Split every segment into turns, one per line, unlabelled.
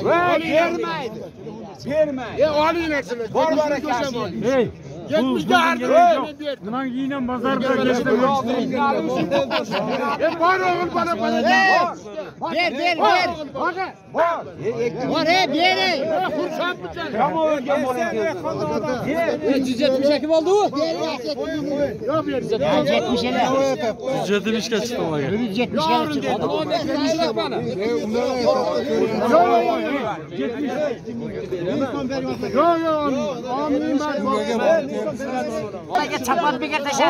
Vermeydi. Alayım eksiniz. Var ekasın. 70'de harcayın.
Bundan yine pazarda geçti.
Var oğul bana.
Ver. Var ver.
Kurşan bıçak.
Cücet bir oldu.
Yok bir.
70 ele.
170 kaç çıktı ona göre.
170 ele çıktı.
Yok.
Hadi çapan bir kardeşim.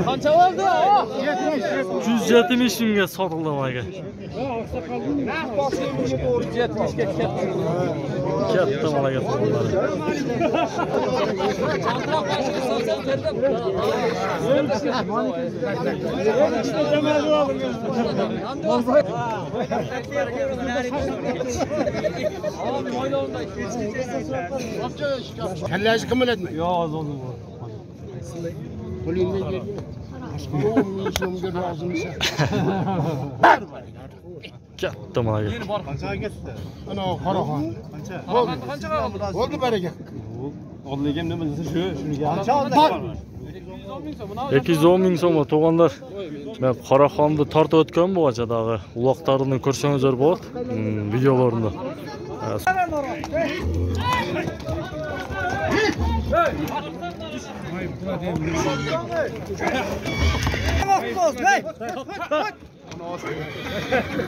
Kança oldu o?
170 mingga sotıldi amaga.
170 ga
Katta malaga sotildi.
Kellesi kim etme?
Yo, az oldu bu.
Kulüne girdi. Aşkım bir razımsa.
Katta malaga.
Ana Karahan. Oldu bereket.
Odligim nima desa shu, shuniga. 210 ming so'm to'g'onlar. Men Qoraxonni tortib o'tgan bu achadagi uloqlarini ko'rsangizlar bo'ladi videolarni.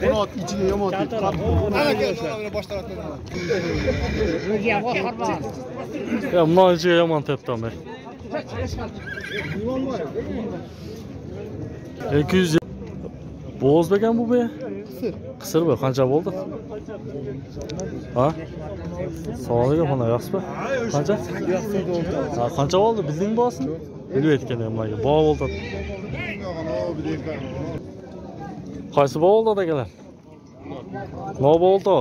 Murat içine yamot.
Ya bundan ichiga yomon tepdi men. 200 Bo'zbek ham bu be? Qisir be, qancha bo'ldi? Ha? Sog'ligiga qanday yaxshimi? Qancha? Ha, qancha bo'ldi? Bildingmi bo'sin? Bilib aytgan nimaga? Bo'g'a bo'ldi. Qaysi bo'g'a bo'ldi akalar? Ne bo'ldi?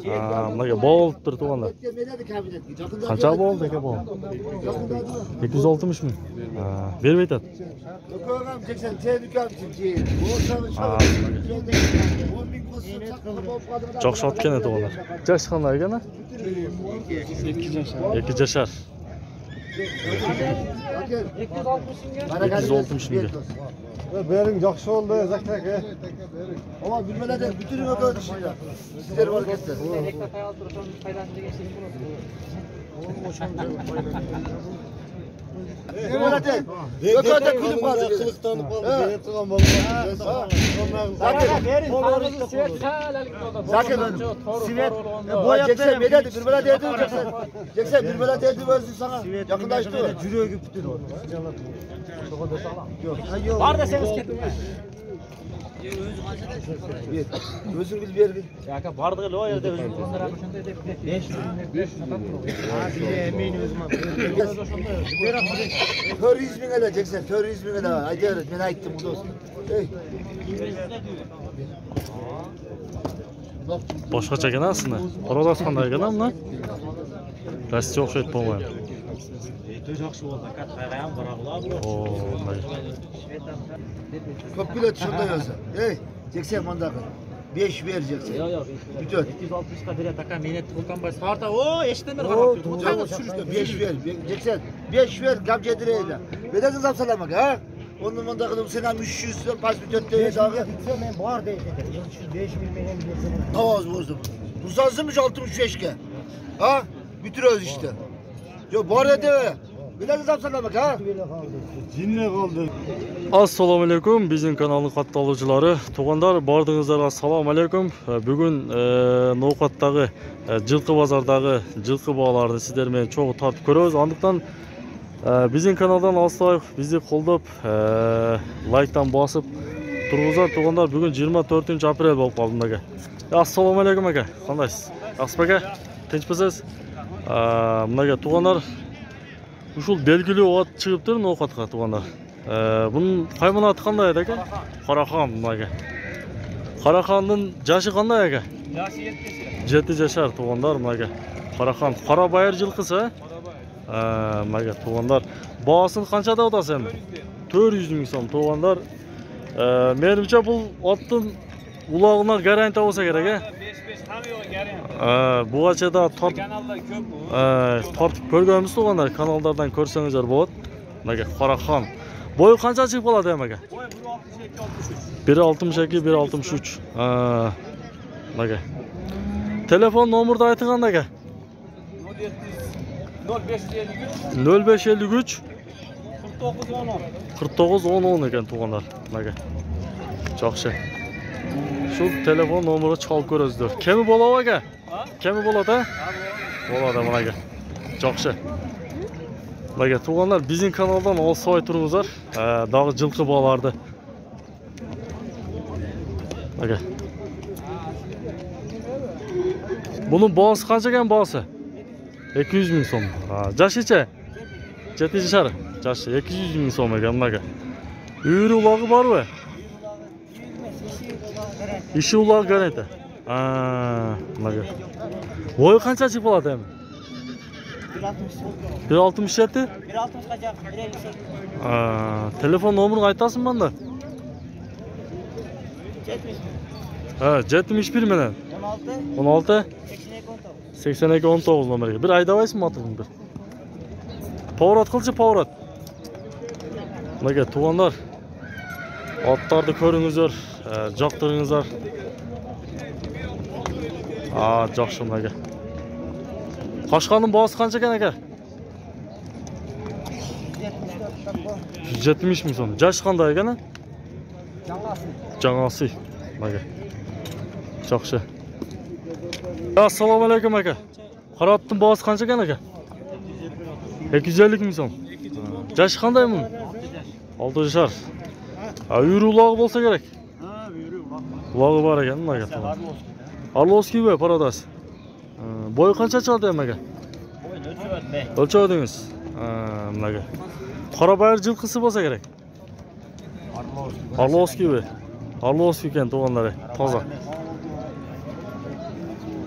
Ha, nimaga bo'g'a bo'lib turibdi to'g'onlar. Qancha bo'ldi aka bu? 260 ming. Ha, berib aytadi. Çok sotgan edi ular. Yosh qanday ekan? 2 yashar. 260 ming.
Bering yaxshi oldu Zakir aka.
Ama bilmelerden bütün ödü dışında. Sizler var ketler. Bilmelerden. Gökhan'da kulüp vardı.
Kılıktanıp aldı. Beni tutan balığa.
Zakir Sivet. Jackson bedeli bilmeler dedi Jackson. Jackson bilmeler dedi verdi sana. Yakınlaştı.
Jürüyor gibi bütün o.
Var da sen kettin.
Özür bil verdi.
Ya bardığı o yerde özür konduramı şunda dep 500 abi emin özüm.
400 bin lira Jackson. 400 bin lira. Haydi ben ayttım bu dost. Hey.
Boshqacha ekan aslında. Parodas qanday ekan bundan? Rossiya o'xshaydi bo'lmaydi.
Yaxshi bo'ldi. Katta ham qaraqlar.
Oo,
Ko'p bilet shunda yozsa. Hey, Jackson manda qil. 5 vereceksin.
Yo'q.
Bütün.
260 ga beradi aka, meni Turkanboy Sparta. O, eshitdimlar
O,
qarab.
sürüşte 5 ver. Jackson 5 ver gamca direydi. Bedel zam salamak ha. Onun manda qilib sen ham 300 pas bütünde dağı.
Men bor deydi. 5 bilmeyen bilsin.
Tavaz bozdum. Rusansınmış 65 ke. Ha? Bitiriyoruz işte. Yo bor edi. Bedel zam salamak ha.
Jinne qoldi.
Assalomu alaykum, bizning kanalning qattoluvchilari. To'g'onlar, bordingizlarga assalomu alaykum. Bugun No'qatdagi Jilqi bozordagi jilqi bog'larini sizlar bilan cho'g'i tortib ko'ramiz. Ondan bizning kanaldan olsaq, bizni qo'llab, like-dan bosib turg'izlar. To'g'onlar, bugun 24-aprel bo'lib qoldi aka. Assalomu alaykum aka. Qandaysiz? Yaxshi aka? Tinchmisiz? Bunaqa to'g'onlar ushul belgili ot chiqibdi No'qatga to'g'onlar. Bunun hayvanatı qanday edi aka? Qoraxon bunaqa. Qoraxonning jashi qanday aka?
Yaşı 70 yaş.
7 yaşar tuğanlar maga. Qaraxon, qora bayır жылқысы. Maga tuğanlar. Bağasını qanchada otasan? 400 ming so'm tuğanlar. Menimcha bu otning ulog'ina garantiya bo'lsa kerak, a?
5-5 ham yo'q garantiya.
Buğaçada
Kanallar ko'p bu.
tortib ko'rganmiz tuğanlar, kanallardan ko'rsangizlar bo'ladi. Maga Qaraxon. Boyu qancha chiqib qoladi maga?
Boy 1.62
1.63. Maga. Telefon nomerni aytganda aka. 0553 49 10 ekan tuğanlar. Maga. Yaxshi. Şu telefon nomeri chalib ko'rasizlar. Kemi bo'ladi aka? Kemi bo'ladi, ha? Bo'ladi mana. Yaxshi. Maga tuğanlar bizning kanaldan olsa oy turingizlar. Dag'i жылқы bolalardi. Maga. Bunun bağısı qancha ekan bağısı? 200 ming so'm. Jashicha? 7 yashar. Jashi 200 ming so'm ekan maga. Uyri ulog'i bormi? İşi ulog garantiya. Maga. Boyu qancha chiqib qoladi ham? 1.67.
1.60 ga yaqin.
Telefon nomerini aytasizmi menda? 71 menen. 16 82 19 nomeriga. Bir aydabaysizmi motorni bir? Pоворot qilchi, pоворot. Maga tuğanlar. Otlarni ko'ringizlar, joqtiringizlar. Yaxshi maga. Qo'shqonning bosi qancha ekan aka? 170 ming so'm. Jash qanday ekan? Jangasi. Maga. Yaxshi. Assalomu alaykum aka. Qarotning bosi qancha ekan aka? 250 ming so'm. Jash qanday bu? 6 yashar. Uyri ulog'i bo'lsa kerak.
Uyri
Ulog'i bor ekan maga. Arlovskiy va Parodas. Boy qancha chiqadi maga? O'lchovdingiz. Maga. Qora bayir жылқысы bo'lsa kerak. Arlovskiy va Arlovskiy ekan tuğanlari. Toza.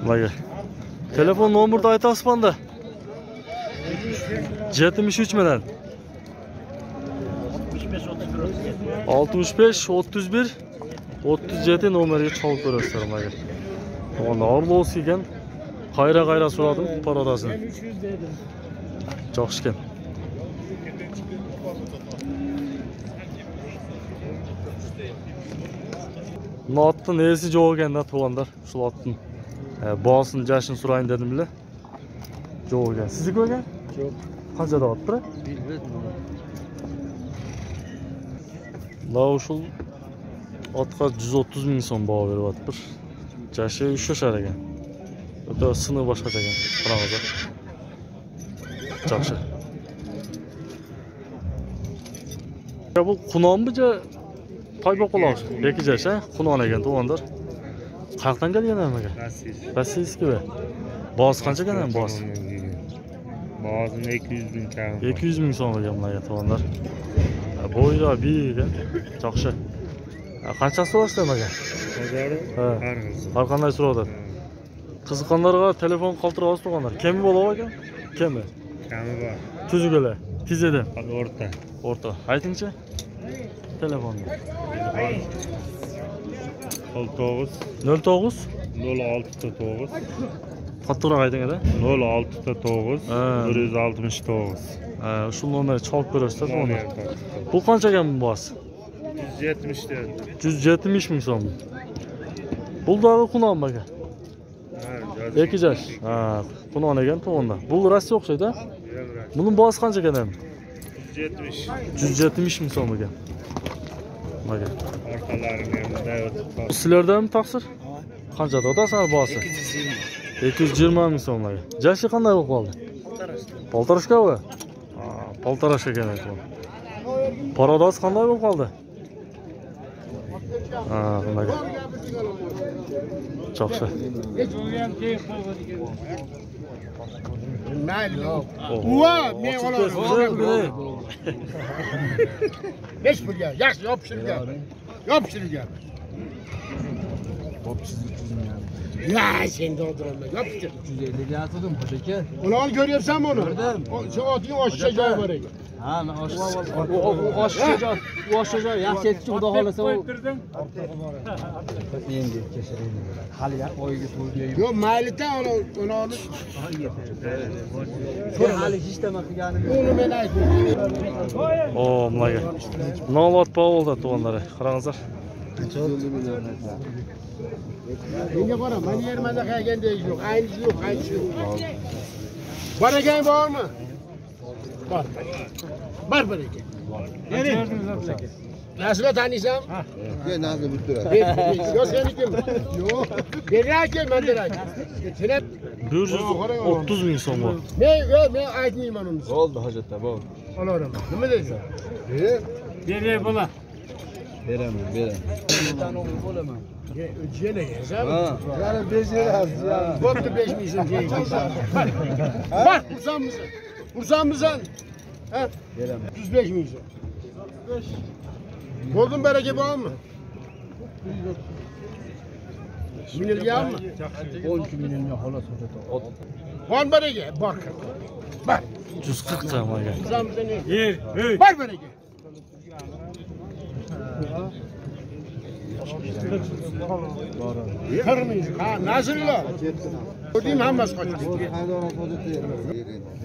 Maga. Telefon nomerini aytasiz banda. 73 menen. 65 31 37 nomeriga chalib ko'rasizlar maga. Onda Arlovskiy ekan. Qayra so'radim Parodasini. Yaxshi ekan. Bu otning nesi yo'q ekanda tuğanlar. Shu otning boğasını jashin so'rayin dedim-la. Yo'q ekan. Sizniki ekan? Yo'q. Qancha deyapti? Bilmadim. Lavuşul otga 130 ming so'm baho beryapti. Jashi 3 yashar ekan. O'ta sini boshqacha ekan. Qarangizlar. Yaxshi. Bu qunonmi jo toyboqaloq? Bekijash, ha? Qunon ekan tuğanlar. Qayerdan kelgan amaga? Rossiyskiy. Boz qancha ekan ham boz?
Bozini 200 ming kam.
200 ming so'm ekan mana tuğanlar. Bo'yda biga. Yaxshi. Qanchasi so'rashdi amaga? Har qanday so'radi. Qiziqqanlarga telefon qoldirasiz tuğanlar. Kim bo'ladi ekan? Kimi?
Kami bor.
Tuzugalar. Tizada.
O'rta.
O'rta. Aytingchi. Telefonni.
09
09
06
qattiqroq ayting-da.
06 9 169.
Shu nomerni chalib ko'rasiz-da buni. Bu qancha ekan bu boz?
170 dedi.
170 ming so'm. Buldagi qunon baga. Ikki jash. Qunon ekan to'g'onda. Bu Rossiya o'xshaydi. Buning bozi qancha ekan ham?
170.
170 ming so'm ekan. Baga.
Orqalarini ham dayotib.
Sizlardami taqsir? Qancha otasan bozi? 220 ming so'm baga. Jashi qanday bo'lib qoldi? Poltarashkami? Poltarashka ekan ekan. Parodos qanday bo'lib qoldi? Bunday. Yaxshi.
Mayli.
Uva,
men olaman. 5 pulga, yaxshi yopishirgan. Yopishirgan.
Ya sen de oturamam. Yapıştır.
350 yatırdım hoşeke.
Onu al görüyorsan onu.
Gördüm.
Sen atayım aşağı var.
Ha, o aşağı yaxshi etdi, xudo xolasa o. Endi kechiring. Hali oyga to'yga.
Yo mayli da onu al.
Hali hech nima qilganim yo'q.
Onu men aytdim.
O, mınaga. Nolot bo'ldi tuğanları. Qarangizlar.
Menga qara, men yermanda qilganda yo'q, aynisi yo'q, aynisi yo'q. Baragan bormi? Bor. Bor baraka. Nasıl tanıysam?
Gel nazlı bir tura.
Yok senikim. Yok. Berake men derake. Sen
130 ming so'm bu.
men aytmayman uni.
Bo'ldi hojatda, bo'ldi.
Olaram. Nima deysan? Berey bola.
Beraman. Bo'laman.
Jene yesam.
Yani 5 lirası ya.
Bo'pti 5 ming so'm jeysan. Bak, Ursanmısan? Ha?
Beraman.
35 ming so'm. Bo'ldimi baraka bormi? Minilganmi?
12 milyonga xolos hojatda.
Bor baraka, bor. Bor.
140 ta mınaga.
Ursanmısan? Yer, bor baraka. Kırmızı. Ha, nasıllar? Ödeyim hammasi qochib.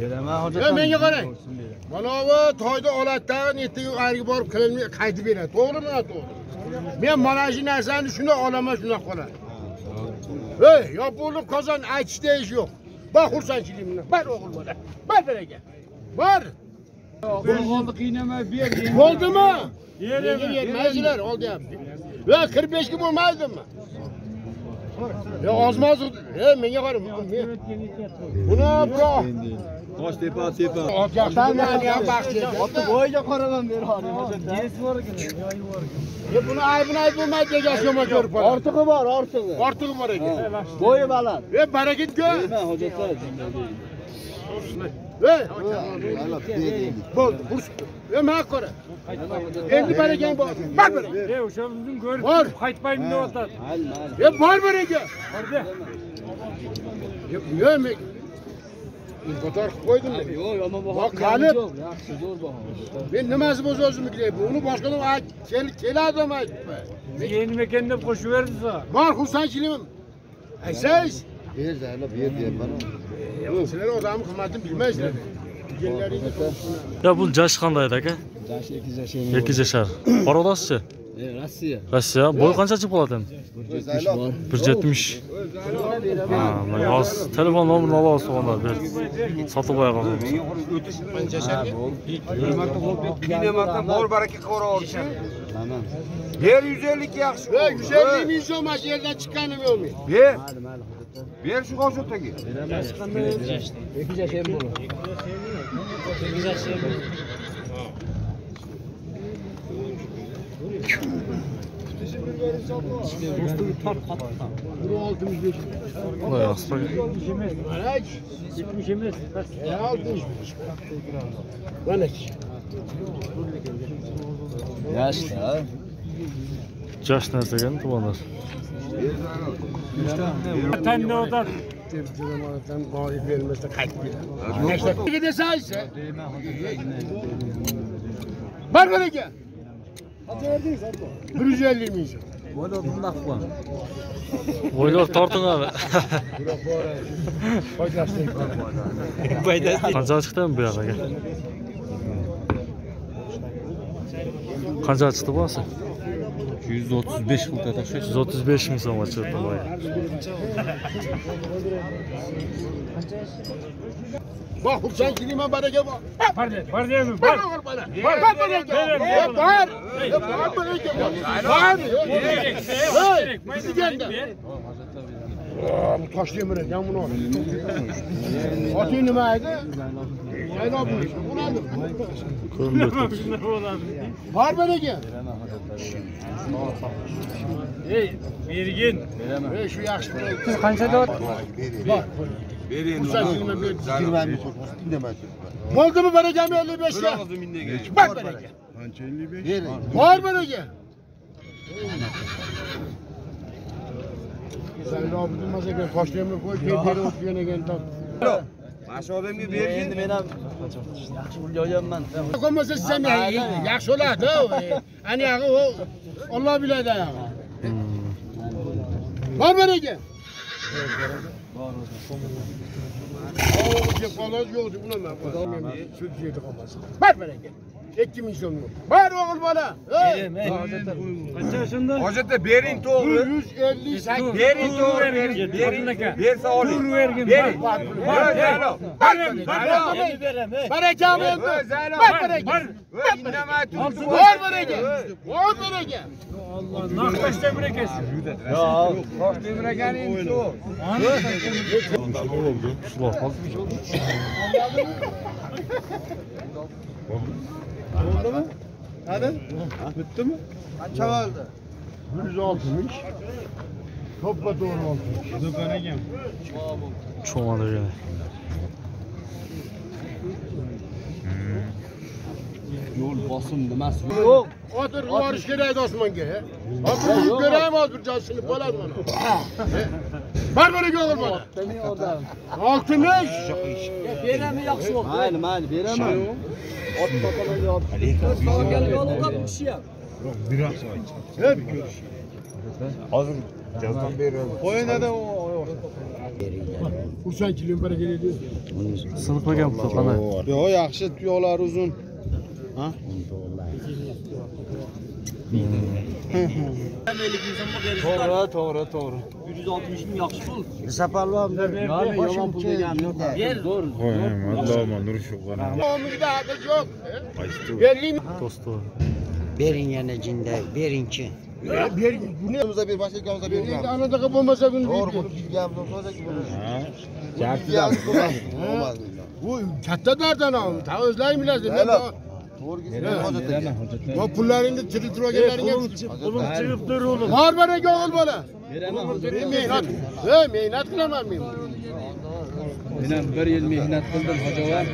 Beraman hojatda.
Menga qarang. Mana bu to'yda olatdan ertaga ayirga borib qilinmay qaytib beradi. To'g'rimi, noto'g'ri? Men mana shu narsani shunday olaman, shunday qoladi. Ey, yopilib qozon aytishda ish yo'q. Bor xursandchiligimni. Bor o'g'il bola. Bor baraka. Bor.
Bo'ldi qiynamay ber.
Bo'ldimi? Yermaysizlar, oldiyapti. Yo 45 ga bo'lmaydimi? Yo ozmaz. Menga qarang. Buni bro.
Tosh tepa.
Yoshlarni ham baxshi.
Bo'yiga qaraman beradi hojatda.
Buni aybini aytib bo'lmaydi, egasi yomon ko'rib qoladi.
Ortig'i bor, ortig'i.
Ortig'i bor ekan.
Bo'yi baland.
Barakatga.
Nima hojatda?
Bo'ldi, urishdi. Men qara. Endi barakang bor. Bor baraka.
O'shamizning ko'rib
Bor.
qaytmaydi deyapti.
Bor baraka. Yo men fotoğraf qilib qo'ydim.
Yo'q, yomon baho.
Bak, qalib.
Yaxshi, zo'r baho.
Men nimasi bo'lsa o'zimnikida. Uni boshqadan keladi ham aytibman.
Yenim ekan deb qo'shib berdi-sa.
Bor xursandchiligim. Aytsangiz.
Bir zarla bir diyeyim bana.
Sizlar odamning qimmatini bilmaysizlar. Kelgaringiz
Ya bu jash qanday aka?
Jash 2 yashar.
2 yashar. Qarodasichi?
Rossiya.
Rossiya. Bo'y qancha chiqib qoladi endi? 170. Ha, mana hozir telefon nomerini olasiz onda ber. Sotib qo'yamiz.
Kinematdan bor baraka qo'raversin.
Tamam.
Ber 150 yaxshi.
150 ming so'm mana shu yerdan chiqqanim yo'qmi?
Ber. Ber shu hozirtagi.
2 yashar bo'ladi.
Buni 65.
Voy aspa.
Araç 70 emas. 65. Mana shu.
Yaşda.
Jash narsa ekan tubanlar.
Tanda o'tar.
Telefondan g'oyib bermasdan qaytib beradi. Nega desaysa? Bor baraka. Qancha verdingiz aka? 150 ming so'm.
Bo'la bundoq qilgan.
Bo'ylar torting abi.
Foydasiz.
Qancha chiqdi bu yoqqa? Qancha chiqdi bu asl?
135 xil tashxis.
135 ming so'mga chiqdi bu.
Bak xursandchiligim baraka bor.
Bor deymi?
Bor baraka. Bor baraka. Bu tosh demir ekan buni. Oting nima edi? Saylab bo'ladi.
Ko'rinmayapti.
Bor baraka.
Ey, bergin.
Ey shu yaxshi.
Qanchada
Bor.
Bering.
Xursandchiligim berdi.
20 ming so'm demaysiz.
Bo'ldimi barakam 55 ga? Bor baraka.
Qancha 55?
Bor baraka. Sen ne yapılmaz ekan, toshlayman qo'y, beri o'tgan ekan.
Mana shu odamga bergin.
Endi men ham yaxshi pul yo'yapman.
Qo'ymasa siz ham yaxshi bo'ladi. Ani yog'i Alloh biladi yog'i. Bor berega. Oğlum falan yoktu buna ben. Şu diyeti kalmasın. Bak berege. 2000 so'm. Bor o'g'il bola.
Qancha shunda?
Hozirda bering to'g'ri.
158.
Bering to'g'ri, bering. Bersa oling. Bering.
Barakam endi. Bak berege.
Indamay turibdi.
Bor berege. Bor berege.
Naqdashda brekesi.
Tosh temiragani endi shu.
Shular hozir
Oldu mu? Hadi. Bitti mi? Kaça oldu? 160. Topla doğru oldu. Dökene gel.
cho'mada yana.
Yo'l bosim nimasi
Yok. Otur varış kerak Osmonga. Otur göreyim az bir cansını bo'ladi mana. Bar berege o'g'il bola. 60.
berami yaxshi yo'q. Mayli, beraman. Ot topalaga ot. Sog'ga yo'lga bir kishi ham.
Hep görüş.
Hozir jazdan beradi. Qo'yinada
Kursan kilon berekeli ediyor.
Siniqmagan pul qana.
Yo, yaxshi tuyoqlar uzun. Ha? To'g'ri.
160 ming yaxshi pul.
Sapalvam.
Yomon pul degani yo'q. Ber, zo'r.
Omuzda adı yok. Belli mi?
Do'sti.
Berin yana jinda, berinchi.
Bir bu ne?
Yanımızda bir başka yanımızda bir
Belli anadaka olmasa bunu
Doğru
bildi.
bu bilgimiz olsa ki bunu.
Jartidan.
Olmaz.
Bu katta nereden almış? Ta özleyim lazım.
Doğru gitsin.
Bu pullarını tritrogenlerini
Oğlum çıkıp dur oğlum.
var berege oğul bana.
Beraman hozir.
Mehnat. Mehnat kılamam mıyım?
Men 1 yil mehnat qildim hojavar.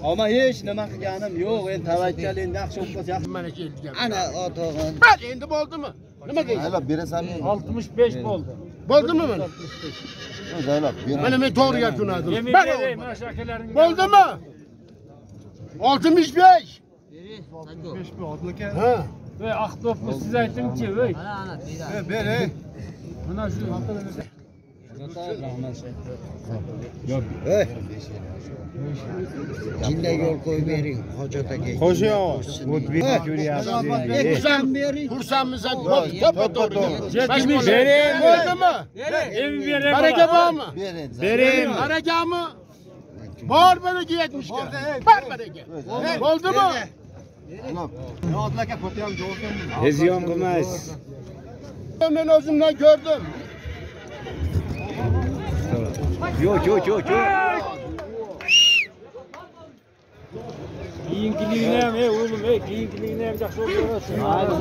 Ammo hech nima qilganim yo'q. Endi tavakkal endi yaxshi bo'lsa yaxshi.
Mana keldim.
Ana otog'in.
Bak endi bo'ldi mu? Nima deysiz?
Zaynab berasan mı?
65 oldu.
Bo'ldi mu mana?
Zaynab berasan.
Mana men to'g'ri gap tunadim.
Yemin
Bak
ederim aşağılarını.
bo'ldi mu? 65. Ha.
Ve ahtapı siz aytın ki vey.
Ber ey.
Buna şu
Jinda yo'l qo'yib bering, hojataga.
Kursanmısan topa doğru.
Yetmiş.
Bo'ldi mu?
Evi vereyim.
Baraka bormi?
Berin.
Baraka mı? Bor bereke 70 ga. Bor bereke. Bo'ldi mu?
Hezyon qilmas.
Men o'zimdan ko'rdim.
Yo'q.
Kiyimkiliğine hem oğlum kiyimkiliğine hem yaxşı oldu.
Mayli.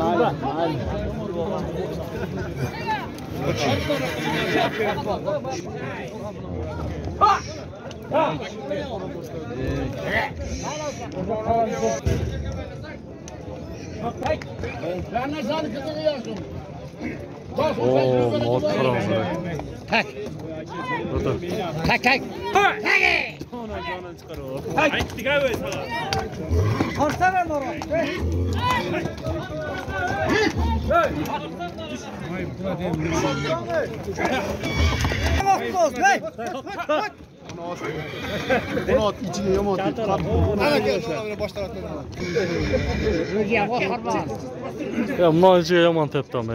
Ben ne sana kızını yazdım.
Oo, not qaramsa.
Tak.
O'tir.
Tak.
Aytdik abi sana.
Ya bundan ichiga yomon tepdim.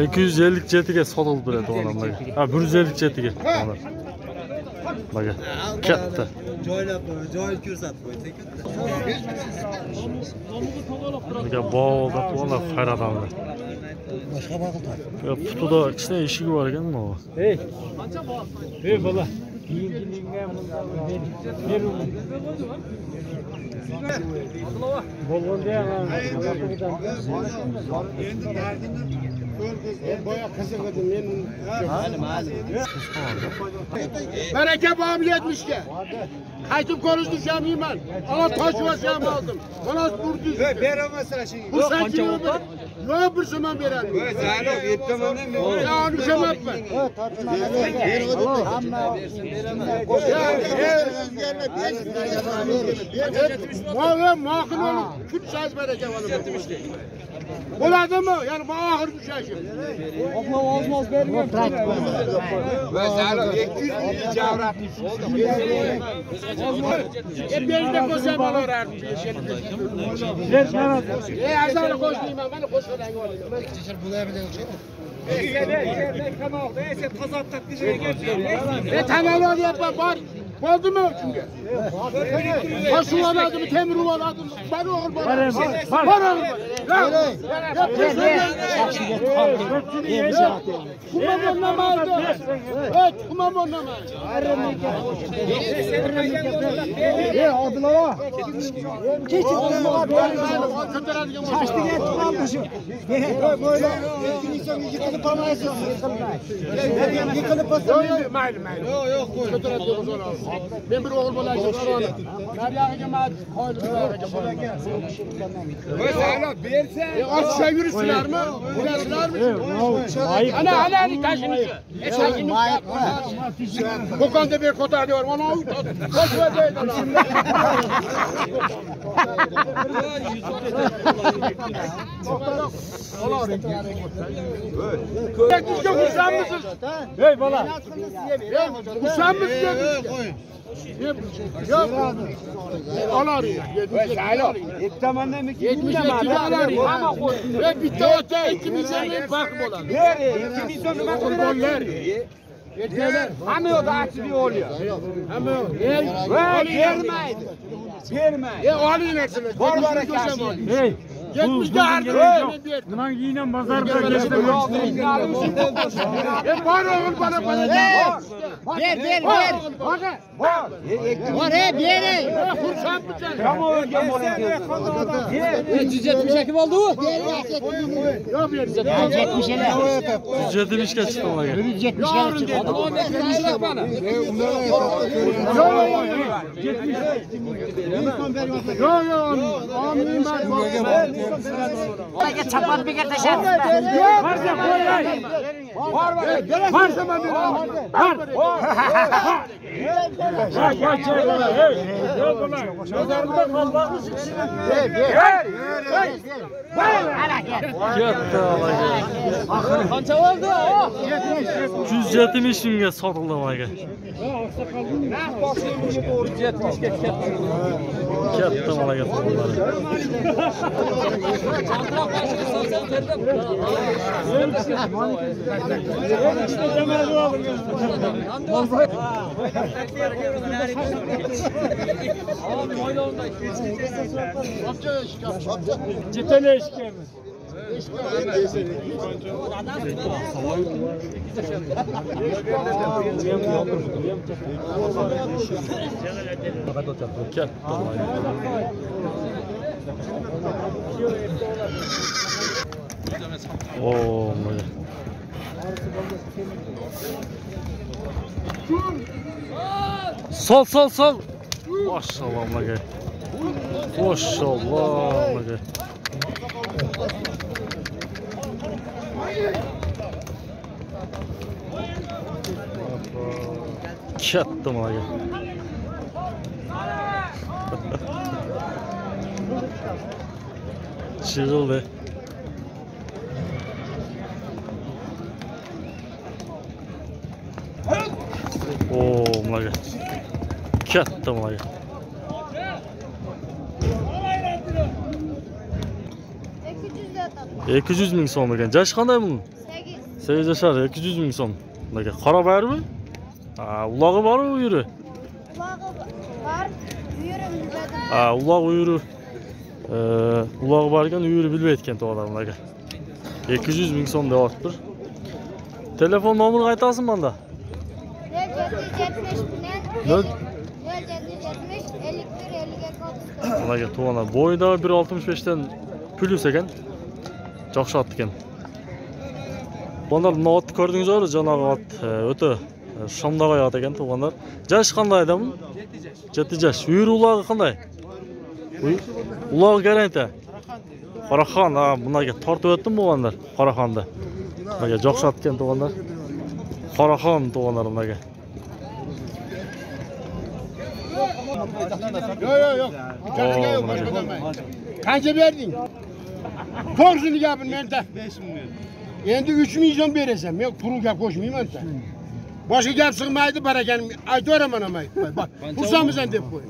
257 ga sotilib turadi odamlarga. Ha 157 ga. Baga. Katta.
Joy ko'rsatib qo'ysak.
Baga bog'da to'la faradamlar.
Boshqa bog'da.
Putida kichkina eshigi bor ekan-ku.
Hey bala. Kiyimkiliğine hem ver. Bolgon diyemem.
Boya kızıqıdım men. Baraka bormi 70 ga. Qaytib konuşdursamayman. Ana tosh vasam oldim. Mana burdingiz.
Beraman sira shu.
Bu sanchi Yok bir zaman verelim. Ya düşemem ben. Makul olup küt söz vereceğim oğlum. Oladı mı? Yani bana ahır düşeceğim.
Olmaz vermiyorum.
Ben de koşayım olur artık. Azarı koşmayayım ben de koşmayayım. Tamam hadi yapma var. Oldu mu çünkü? Taşı oladım, temir oladım. Var oğul bana. Var oğul. Kumam onlamaydı. Evet, kumam onlamaydı.
Adılava.
Çaştı gel, tutalmışım. Böyle yıkılıp pamayasın. Yıkılıp pasamıyor. Yok. Ben bir oğul bulacağım. Nereye cemaat koydu. Aç şey yürüsüler mi? Yürüsüler mi? Ana taşını. Taşını. Bu konuda bir kota diyorum. Ona koş ve değil. Kuşan mısın?
Hey bala.
Kuşan mısın? Yok. Al arıyor. 70 al arıyor. Ve bitti o da 2 milyonun bakım olan. 2 milyonun bakım olanlar. Yetmeler. Ama o da açılıyor oluyor. Ama o. Vermeyin. Alayım hepsini. Var
Hey.
70'de harcıyor.
Bundan yine pazarda geçti.
Var oğul bana.
Ver. Var ver.
Kurşan bıçak.
Çekim oldu.
Yok bir.
70 ele.
170 kaç çıktı ona göre.
170 ele çıktı.
Yok. Amin ben.
Hadi çapan bir kere taşır.
Var zaman bir.
Yattı ona göre.
Kança oldu o?
170 mingga sotuldi ona göre. Katta ona göre sotuldi.
Cetele eşkemiz.
Katta ona göre. Oo, böyle. Sol. Maşallah ona göre. Maşallah ona göre. Katta ona göre. Çığıldı. Oo, ona göre. Katta ona göre. 200 ming so'm ekan. Jashi qanday buning? 8 yashar, 200 ming so'm. Nega qora barmi? Ha, ulog'i bormi u yeri?
Var. Uyurum bilmedim.
Ha, uloq uyuri. Ulog'i bor ekan, uyuri bilmayotgan to'g'ri aka. 200 ming so'm deyapti. Telefon nomerini aytasizmi menda?
070 bilan 070 51 52
Aka to'g'ri. Bo'yida 1.65 dan plus ekan. Jo'xshatdi ekan. Bunlar navot ko'rdingizlar, janobi ot o'ta shamda qo'yat ekan to'g'onlar. Jash qanday edi bu? 7 jash. Uyuri ulog'i qanday? Ulog'i garantiya. Qaraxon, ha, bunlarga tortib o'tdim bo'lganlar, Qaraxonda. Bularga jo'xshatgan to'g'anlar. Qaraxon to'g'anlar bularga.
Yo'q. Bittasiga yo'q, boshqa demay. Qancha berding? To'g'risini gapir menda.
5 ming.
Endi 3 ming so'm berasan. Men pul gap qo'shmayman-da. Boshqa gap sig'maydi, barakani aytaveraman amay. Bak, xursandmisan deb qo'y.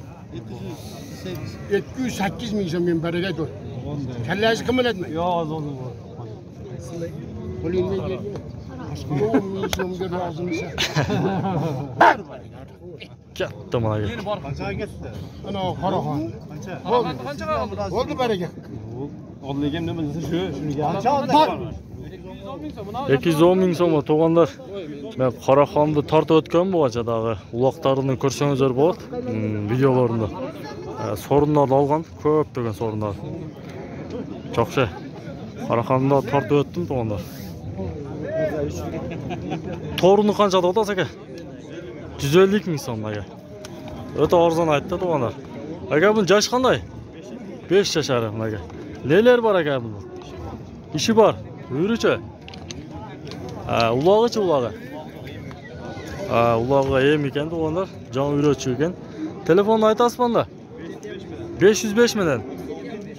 708 ming so'm men baraka aytaveraman. Kallangizni qimirlatmang.
Yo'q, o'zim bor.
Qo'lingdan bergin. 10 ming so'mga rozimisan?
Katta bularga.
Qanchaga ketdi?
Ana Qaraxon. Qancha? Bo'ldi baraka.
Oldligim nima desa shu, shuniga. Qancha oldi?
210 ming so'm to'g'anlar. Men Qaraxonni tortib o'tgan bo'g'achadagi uloqlarini ko'rsangiz bo'ladi. Videolarında. Sorunlar olgan, ko'plagan sorunlar. Çoxshi. Qaraxonni tortib o'tdim to'g'anlar. To'rini qanchada otasiz aka? 150 ming so'mga. O'ta arzon aytdi to'g'anlar. Aka bu yosh qanday? 5 yashar aka. Neler bor aka bu? İşi bor. Buyurchi. Ulog'ichi ulog'i. Ulog'i em ekan to'g'anlar, jon yuruvchi ekan. Telefonni aytasiz bunda? 505 million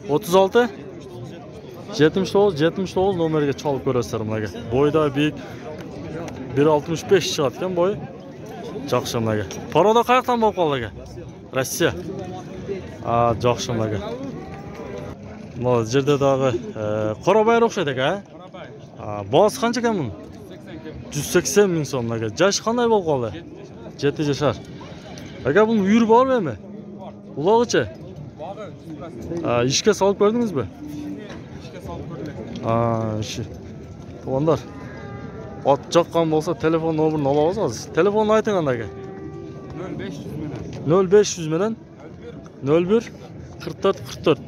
36 79 nomeriga chalib ko'rasizlar bularga. Bo'yda biik 1.65 chiqadigan bo'yi. Jo'xshi bularga. Paroda qayoqdan bo'lib qoldi aka? Rossiya. Jo'xshi bularga. Mana jerdagi Qorabayroq o'xshaydi aka. Boz qancha ekan buni? 180 ming so'mlarga. Yosh qanday bo'lib qoldi? 7 yashar. Aka buni uyur bormi? Ulog'ichi? İşke solib ko'rdingizmi?
İşke solib ko'rdik.
Ishi. To'g'anlar. Ot chaqqan bo'lsa telefon nomerini ola olasiz. Telefonni ayting aka. 0500 million 01 44 44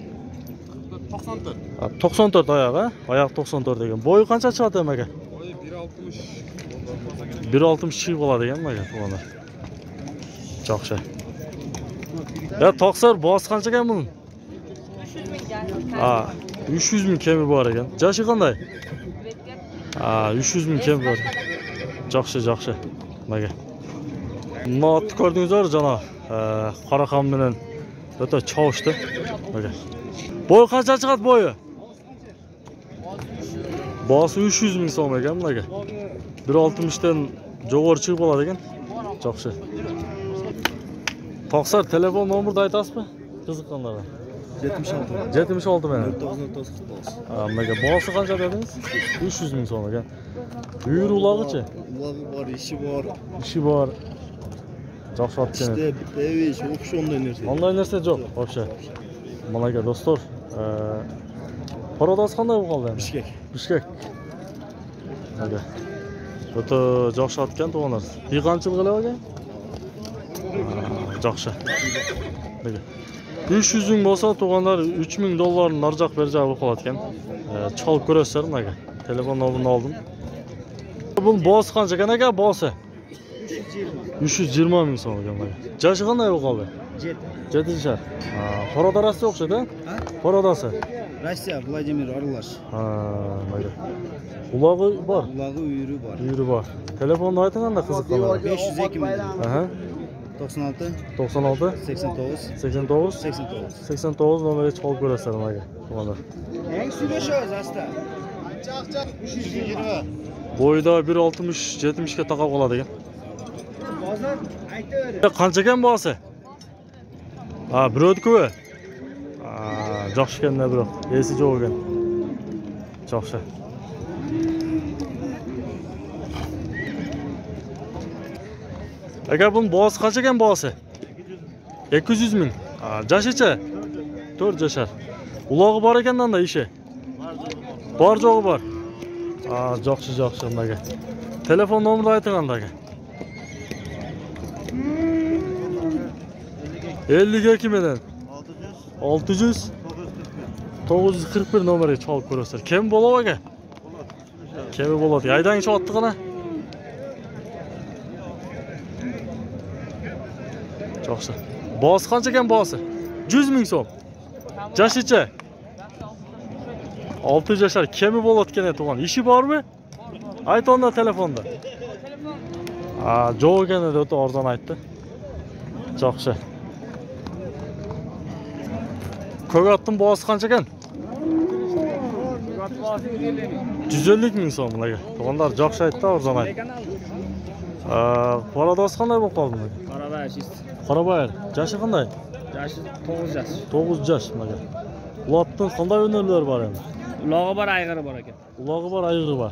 94 oyoq ha? Oyoq 94 degan. Bo'yi qancha chiqadi aka?
Bo'yi 1.60.
1.60 chiqib qoladi degan aka to'g'anlar. Jo'xshi. Ya toqsar boz qancha ekan buning? 300 ming kemi bor ekan. Yoshi qanday? 300 ming kemi bor. Jo'xshi. Mana. Not ko'rdingizlar janob. Qaraxon bilan o'ta chovushdi. Mana. Bo'y qancha chiqadi bo'yi? Bosi 300 ming so'm ekan bularga. 1.60 dan jo'g'ori chiqib qoladi ekan. Jo'xshi. Toqsar telefon nomerini aytasizmi? Qiziqqanlar. 76 men. 9949. Mega bosi qancha dedingiz? 300 ming so'm ekan. Uyur ulog'ichi?
Ulog'i bor, ishi bor.
Jo'xshi otgan.
İşte bitta ish, o'xshonday narsa.
Onday narsa yo'q, o'sha. Mana aka do'stlar, parodasi qanday bo'lib qoldi? Bishkek. Aka. O'ta jo'xshi otgan to'g'anlar. Yig'anchilik qilar ekan? Jo'xshi. Aka. 300 ming bo'lsa to'g'anlar 3000 dollarni narjoq berjak bo'lib qolgan. Chalib ko'rasizlar aka. Telefon nomerini oldim. Bu bosi qancha ekan aka? Bosi 320 ming so'm ekan aka. Yoshi qanday bo'lib qoldi? 7 yashar. Parodasi o'xshaydi. Parodasi.
Rossiya, Vladimir Arlash.
Mayli. Ulog'i bor.
Ulog'i uyuri
bor. Telefonni aytinganda qiziqqanlar.
502 million. 96 89
89 nomeriga chalib ko'rasizlar aka. To'g'anlar.
Eng suvlashoz asta.
Bo'yida 1.60 70 ga taqab qoladi ekan. Qancha ekan bosi? Birodi-ku. Jo'xshi ekanda biroq, esi yo'q ekan. Jo'xshi. Aka bunun bosi qancha ekan bosi? 200 ming. Yoshicha? 4 yashar. Ulog'i bor ekanda ishi. Bor jo'g'i bor. Jo'xshi aka. Telefon nomerini ayting aka. 52 million 600 941 nomeriga chalib ko'rasizlar. Kim bo'ladi aka? Kim bo'ladi? Aydanchi otdi qana. Jo'xshi. Bosi qancha ekan bosi? 100 ming so'm. Yoshicha? 6 yaşar kemi bo'layotgan edi tug'an. Ishi bormi? Ayt onda telefonda. Jo'q ekan edi, o'ta arzon aytdi. Yaxshi. Ko'gatning bahosi qancha ekan? 150 ming so'm bularga. Tug'anlar yaxshi aytdi, arzon aytdi. Paradoz qanday bo'lib qoldi bularga? Qarabayir. Yashi qanday?
Yashi 9 yash.
9 yash bularga. Ularning qanday o'yinlari bor endi?
Ulog'i bor, ayg'iri bor ekan.
Ulog'i bor, ayg'iri bor.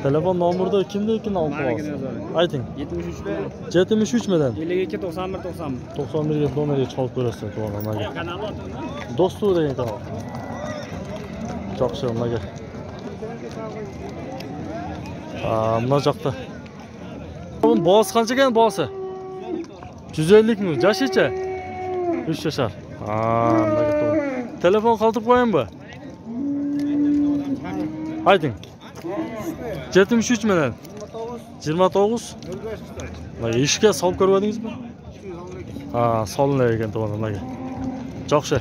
Telefon nomerida kimnikidan olib qolasiz? Ayting. 73 midan.
52 91 91.
91 ga nomerga chalib ko'rasiz, to'g'ri. Do'stu degan kanal. Yaxshi, nimaga? Mana yoqda. Bunun boğaz qancha ekan boğazı? 150 mi? Yaşıcha? 3 yaşar. Nimaga to'g'ri. Telefon qoldirib qo'ying bu. Ayting. 73 million. 29. Mana ishga solib ko'rmadingizmi? Solinlar ekan to'g'ri nimaga. Yaxshi.